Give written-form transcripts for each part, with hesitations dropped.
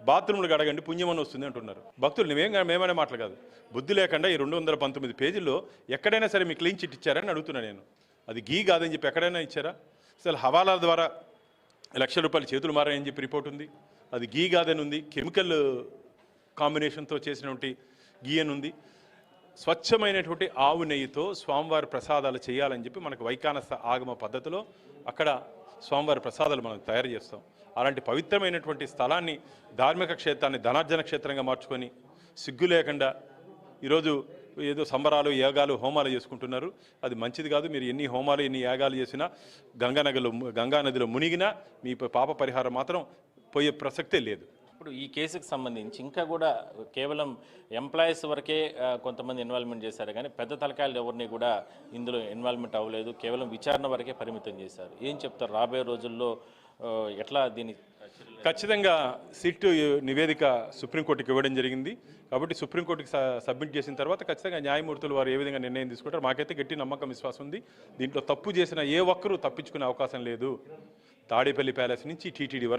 బాత్రూమ్లు కడగండి పుణ్యమని వస్తుంది అంటున్నారు. భక్తులు మేమనే మాటలు కాదు, బుద్ధి లేకుండా ఈ 219 పేజీల్లో ఎక్కడైనా సరే మీకు క్లీన్ చిట్ ఇచ్చారని అడుగుతున్నాను నేను. అది గీ కాదని చెప్పి ఎక్కడైనా ఇచ్చారా? అసలు హవాలా ద్వారా ₹1,00,000 చేతులు మారాయని చెప్పి రిపోర్ట్ ఉంది. అది గీ కాదని ఉంది. కెమికల్ కాంబినేషన్తో చేసినటువంటి గీ అని ఉంది. స్వచ్ఛమైనటువంటి ఆవు నెయ్యితో స్వామివారి ప్రసాదాలు చేయాలని చెప్పి మనకు వైకానస ఆగమ పద్ధతిలో అక్కడ స్వామివారి ప్రసాదాలు మనం తయారు చేస్తాం. అలాంటి పవిత్రమైనటువంటి స్థలాన్ని, ధార్మిక క్షేత్రాన్ని ధనార్జన క్షేత్రంగా మార్చుకొని సిగ్గు లేకుండా ఈరోజు ఏదో సంబరాలు, యాగాలు, హోమాలు చేసుకుంటున్నారు. అది మంచిది కాదు. మీరు ఎన్ని హోమాలు, ఎన్ని యాగాలు చేసినా గంగా నదిలో మునిగినా మీ పాప పరిహారం మాత్రం పోయే ప్రసక్తే లేదు. ఇప్పుడు ఈ కేసుకు సంబంధించి ఇంకా కూడా కేవలం ఎంప్లాయీస్ వరకే కొంతమంది ఇన్వాల్వ్మెంట్ చేశారు, కానీ పెద్ద తలకాయలు ఎవరిని కూడా ఇందులో ఇన్వాల్వ్మెంట్ అవ్వలేదు. కేవలం విచారణ వరకే పరిమితం చేశారు. ఏం చెప్తారు? రాబోయే రోజుల్లో ఎట్లా దీన్ని? ఖచ్చితంగా సిట్ నివేదిక సుప్రీంకోర్టుకి ఇవ్వడం జరిగింది. కాబట్టి సుప్రీంకోర్టుకి సబ్మిట్ చేసిన తర్వాత ఖచ్చితంగా న్యాయమూర్తులు వారు ఏ విధంగా నిర్ణయం తీసుకుంటారు. మాకైతే గట్టి నమ్మకం, విశ్వాసం ఉంది. దీంట్లో తప్పు చేసిన ఏ ఒక్కరూ తప్పించుకునే అవకాశం లేదు. తాడేపల్లి ప్యాలెస్ నుంచి టీటీడీ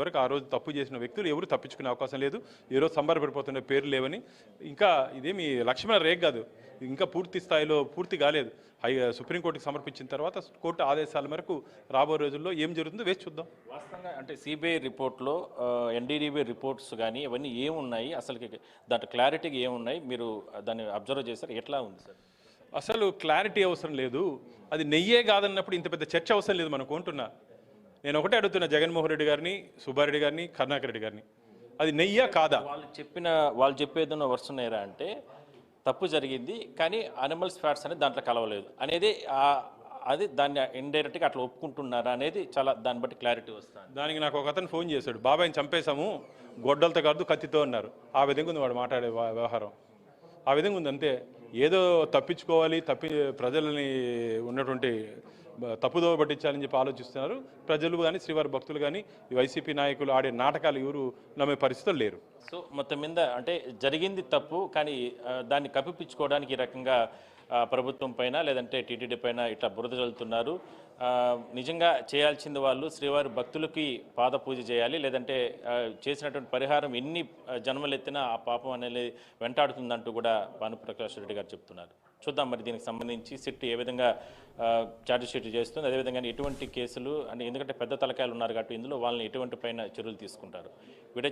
వరకు, ఆ రోజు తప్పు చేసిన వ్యక్తులు ఎవరు తప్పించుకునే అవకాశం లేదు. ఈరోజు సంబరపడిపోతున్న పేర్లు లేవని. ఇంకా ఇదేమి లక్ష్మణ రేఖ కాదు, ఇంకా పూర్తి స్థాయిలో పూర్తి కాలేదు. సుప్రీంకోర్టుకి సమర్పించిన తర్వాత కోర్టు ఆదేశాల మేరకు రాబో రోజుల్లో ఏం జరుగుతుందో వేసి చూద్దాం. వాస్తవంగా అంటే సిబిఐ రిపోర్ట్లో ఎన్డీడీబీ రిపోర్ట్స్ కానీ ఇవన్నీ ఏమున్నాయి, అసలు దాంట్లో క్లారిటీగా ఏమున్నాయి, మీరు దాన్ని అబ్జర్వ్ చేశారు? ఎట్లా ఉంది సార్? అసలు క్లారిటీ అవసరం లేదు. అది నెయ్యే కాదన్నప్పుడు ఇంత పెద్ద చర్చ అవసరం లేదు మనకు అంటున్నా. నేను ఒకటే అడుగుతున్నా జగన్మోహన్ రెడ్డి గారిని, సుబ్బారెడ్డి గారిని, కరుణాకర్ రెడ్డి గారిని, అది నెయ్యా కాదా? వాళ్ళు చెప్పేదన్న వరుసనేరా అంటే తప్పు జరిగింది కానీ అనిమల్స్ ఫ్యాట్స్ అనేది దాంట్లో కలవలేదు అనేది, అది దాన్ని ఇండైరెక్ట్గా అట్లా ఒప్పుకుంటున్నారా అనేది చాలా, దాన్ని బట్టి క్లారిటీ వస్తుంది. దానికి నాకు ఒక అతను ఫోన్ చేశాడు, బాబాయ్ని చంపేశాము గొడ్డలతో కాదు కత్తితో అన్నారు. ఆ విధంగా ఉంది వాడు మాట్లాడే వ్యవహారం. ఆ విధంగా ఉంది అంతే. ఏదో తప్పించుకోవాలి, ప్రజలని ఉన్నటువంటి తప్పుదోవ పట్టించాలని చెప్పి ఆలోచిస్తున్నారు. ప్రజలు కానీ, శ్రీవారి భక్తులు కానీ, ఈ వైసీపీ నాయకులు ఆడే నాటకాలు ఎవరు నమ్మే పరిస్థితులు లేరు. సో మొత్తం మీద అంటే జరిగింది తప్పు, కానీ దాన్ని కప్పిపుచ్చుకోవడానికి ఈ రకంగా ప్రభుత్వం పైన లేదంటే టీటీడీ పైన ఇట్లా బురద జల్లుతున్నారు. నిజంగా చేయాల్సింది వాళ్ళు శ్రీవారి భక్తులకి పాద పూజ చేయాలి, లేదంటే చేసినటువంటి పరిహారం ఎన్ని జన్మలెత్తినా ఆ పాపం అనేది వెంటాడుతుందంటూ కూడా భానుప్రకాష్ రెడ్డి గారు చెప్తున్నారు. చూద్దాం మరి దీనికి సంబంధించి సిట్ ఏ విధంగా ఛార్జ్ షీట్ చేస్తుంది, అదేవిధంగా ఎటువంటి కేసులు అంటే, ఎందుకంటే పెద్ద తలకాయలు ఉన్నారు కాబట్టి ఇందులో వాళ్ళని ఎటువంటి పైన చర్యలు తీసుకుంటారు. వీడియో